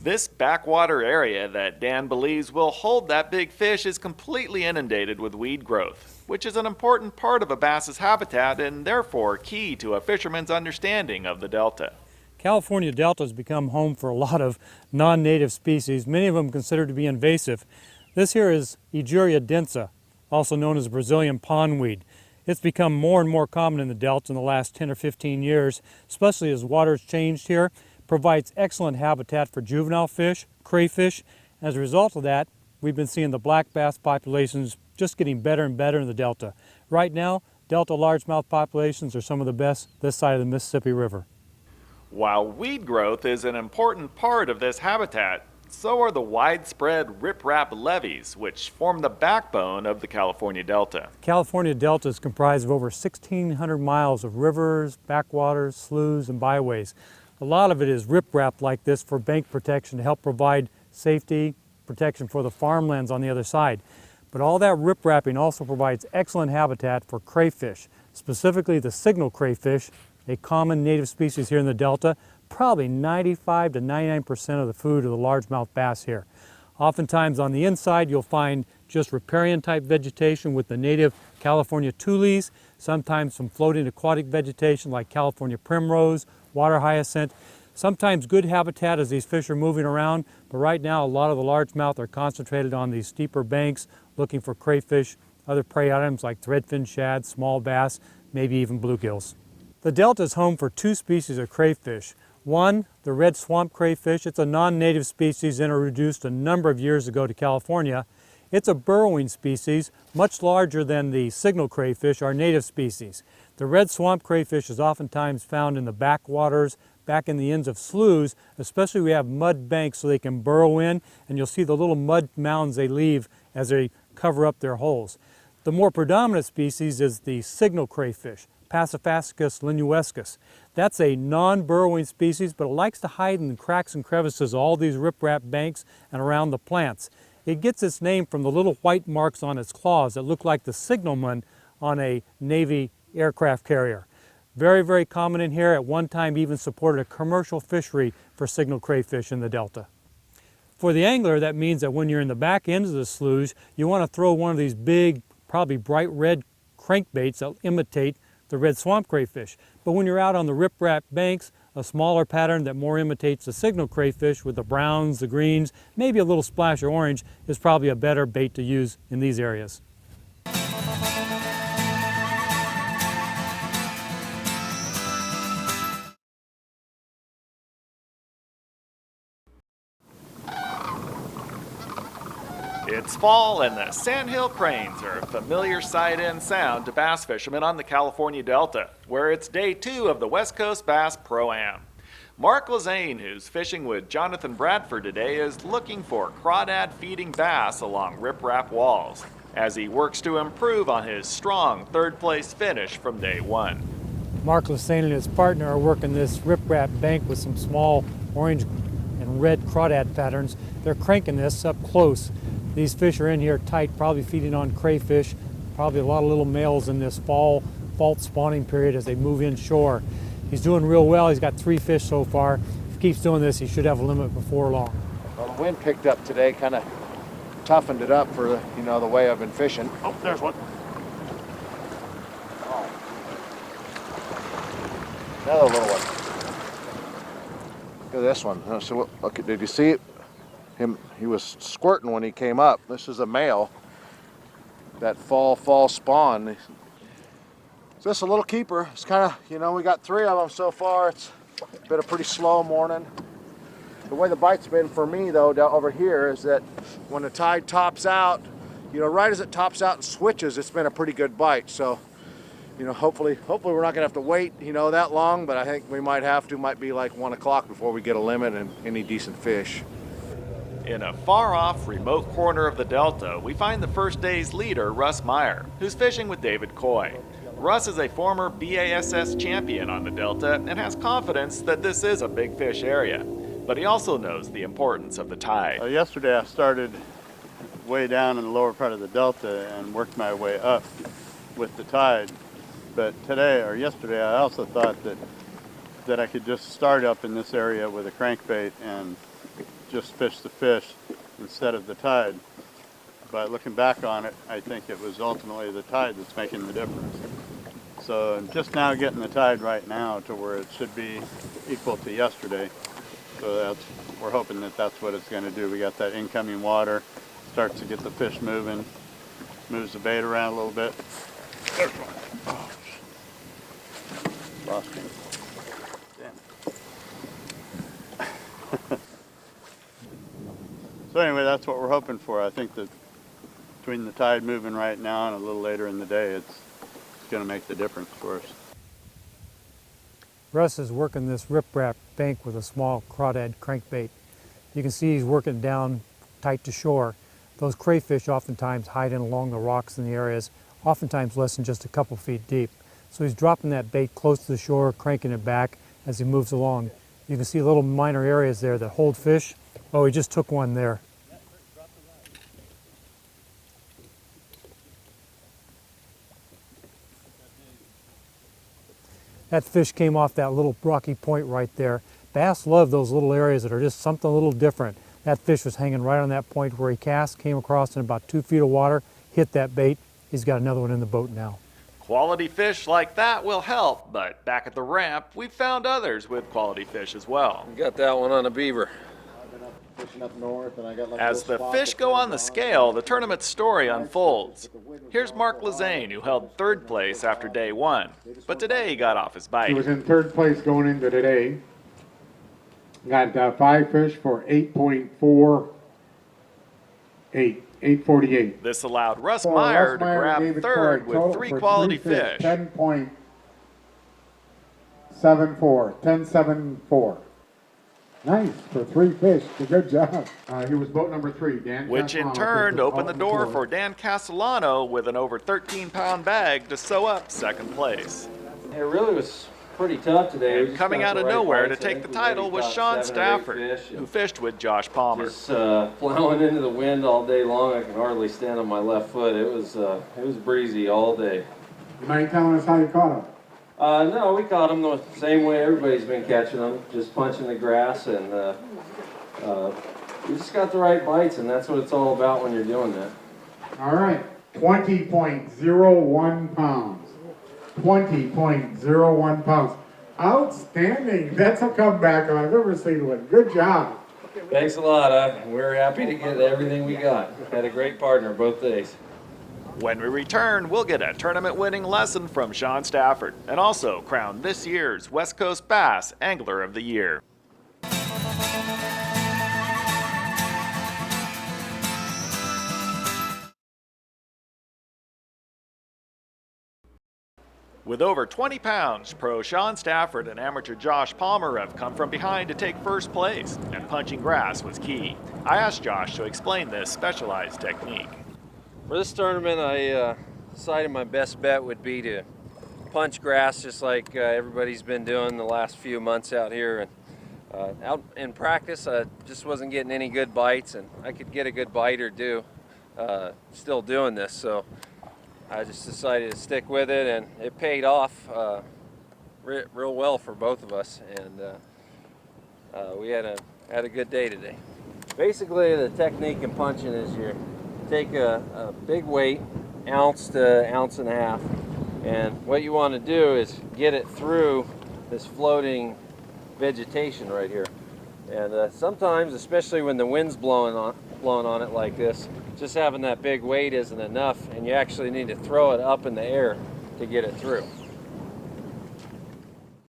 This backwater area that Dan believes will hold that big fish is completely inundated with weed growth, which is an important part of a bass's habitat and therefore key to a fisherman's understanding of the delta. California Delta has become home for a lot of non-native species, many of them considered to be invasive. This here is Egeria densa, also known as Brazilian pondweed. It's become more and more common in the Delta in the last 10 or 15 years, especially as water's changed here. Provides excellent habitat for juvenile fish, crayfish. As a result of that, we've been seeing the black bass populations just getting better and better in the Delta. Right now, Delta largemouth populations are some of the best this side of the Mississippi River. While weed growth is an important part of this habitat, so are the widespread riprap levees, which form the backbone of the California Delta. California Delta is comprised of over 1,600 miles of rivers, backwaters, sloughs, and byways. A lot of it is riprap like this for bank protection to help provide safety, protection for the farmlands on the other side. But all that riprapping also provides excellent habitat for crayfish, specifically the signal crayfish, a common native species here in the Delta, probably 95 to 99% of the food of the largemouth bass here. Oftentimes on the inside you'll find just riparian type vegetation with the native California tourneys, sometimes some floating aquatic vegetation like California primrose, water hyacinth. Sometimes good habitat as these fish are moving around, but right now a lot of the largemouth are concentrated on these steeper banks looking for crayfish, other prey items like threadfin shad, small bass, maybe even bluegills. The Delta is home for two species of crayfish. One, the red swamp crayfish. It's a non-native species introduced a number of years ago to California. It's a burrowing species, much larger than the signal crayfish, our native species. The red swamp crayfish is oftentimes found in the backwaters, back in the ends of sloughs, especially we have mud banks so they can burrow in, and you'll see the little mud mounds they leave as they cover up their holes. The more predominant species is the signal crayfish, Paciphascus linuescus. That's a non-burrowing species, but it likes to hide in the cracks and crevices of all these riprap banks and around the plants. It gets its name from the little white marks on its claws that look like the signalman on a Navy aircraft carrier. Very, very common in here. At one time even supported a commercial fishery for signal crayfish in the Delta. For the angler, that means that when you're in the back ends of the sloughs, you want to throw one of these big, probably bright red crankbaits that imitate the red swamp crayfish. But when you're out on the riprap banks, a smaller pattern that more imitates the signal crayfish with the browns, the greens, maybe a little splash of orange is probably a better bait to use in these areas. It's fall and the sandhill cranes are a familiar sight and sound to bass fishermen on the California Delta, where it's day 2 of the West Coast Bass Pro-Am. Mark Lazane, who's fishing with Jonathan Bradford today, is looking for crawdad feeding bass along riprap walls as he works to improve on his strong third-place finish from day 1. Mark Lazane and his partner are working this riprap bank with some small orange and red crawdad patterns. They're cranking this up close. These fish are in here tight, probably feeding on crayfish, probably a lot of little males in this fall spawning period as they move inshore. He's doing real well. He's got 3 fish so far. If he keeps doing this, he should have a limit before long. Well, the wind picked up today, kind of toughened it up for the way I've been fishing. Oh, there's one. Oh. Another little one. Look at this one. So look, did you see it? He was squirting when he came up. This is a male. That fall spawn. So this is a little keeper. It's kind of, we got 3 of them so far. It's been a pretty slow morning. The way the bite's been for me though down over here is that when the tide tops out, right as it tops out and switches, it's been a pretty good bite. So, hopefully we're not gonna have to wait, that long, but I think we might have to. Might be like 1 o'clock before we get a limit and any decent fish. In a far-off, remote corner of the Delta, we find the first day's leader, Russ Meyer, who's fishing with David Coy. Russ is a former BASS champion on the Delta and has confidence that this is a big fish area, but he also knows the importance of the tide. Yesterday I started way down in the lower part of the Delta and worked my way up with the tide, but yesterday I also thought that I could just start up in this area with a crankbait and just fish the fish instead of the tide. But looking back on it, I think it was ultimately the tide that's making the difference. So I'm just now getting the tide right now to where it should be equal to yesterday. So we're hoping that that's what it's going to do. We got that incoming water, starts to get the fish moving, moves the bait around a little bit. There's one. Oh. Lost him. Damn. So anyway, that's what we're hoping for. I think that between the tide moving right now and a little later in the day, it's going to make the difference for us. Russ is working this riprap bank with a small crawdad crankbait. You can see he's working down tight to shore. Those crayfish oftentimes hide in along the rocks in the areas, oftentimes less than just a couple feet deep. So he's dropping that bait close to the shore, cranking it back as he moves along. You can see little minor areas there that hold fish. Oh, he just took one there. That fish came off that little rocky point right there. Bass love those little areas that are just something a little different. That fish was hanging right on that point where he cast, came across in about 2 feet of water, hit that bait. He's got another one in the boat now. Quality fish like that will help, but back at the ramp, we've found others with quality fish as well. We got that one on a beaver. Fishing up north, and I got like As the fish go on the scale, the tournament story unfolds. Here's Mark Lezane, who held third place after day one, but today he got off his He bite. was in third place going into today. Got 5 fish for 8.48. This allowed Russ So Meyer Russ to Meyer grab gave it third for a total with 3 for quality 3 fish. 10.74. Nice for 3 fish. Good job. He was boat number 3, Dan. Which in turn opened the door for Dan Castellano with an over 13-pound bag to sew up second place. It really was pretty tough today. We And just coming got out the of right nowhere to bites. I take think the we title maybe was caught Sean 7 or 8 Stafford, fish, who and fished with Josh Palmer. just plowing into the wind all day long. I can hardly stand on my left foot. It was breezy all day. You mind telling us how you caught him? No, we caught them the same way everybody's been catching them, just punching the grass, and we just got the right bites, and that's what it's all about when you're doing that. All right. 20.01 pounds. 20.01 pounds. Outstanding. That's a comeback I've ever seen one. Good job. Thanks a lot. We're happy to get everything we got. Had a great partner both days. When we return, we'll get a tournament-winning lesson from Sean Stafford and also crown this year's West Coast Bass Angler of the Year. With over 20 pounds, pro Sean Stafford and amateur Josh Palmer have come from behind to take first place, and punching grass was key. I asked Josh to explain this specialized technique. For this tournament, I decided my best bet would be to punch grass just like everybody's been doing the last few months out here. And out in practice, I just wasn't getting any good bites, and I could get a good bite or two still doing this. So I just decided to stick with it, and it paid off real well for both of us, and we had a good day today. Basically, the technique in punching is you take a big weight, ounce to ounce and a half, and what you want to do is get it through this floating vegetation right here. And sometimes, especially when the wind's blowing on it like this, just having that big weight isn't enough, and you actually need to throw it up in the air to get it through.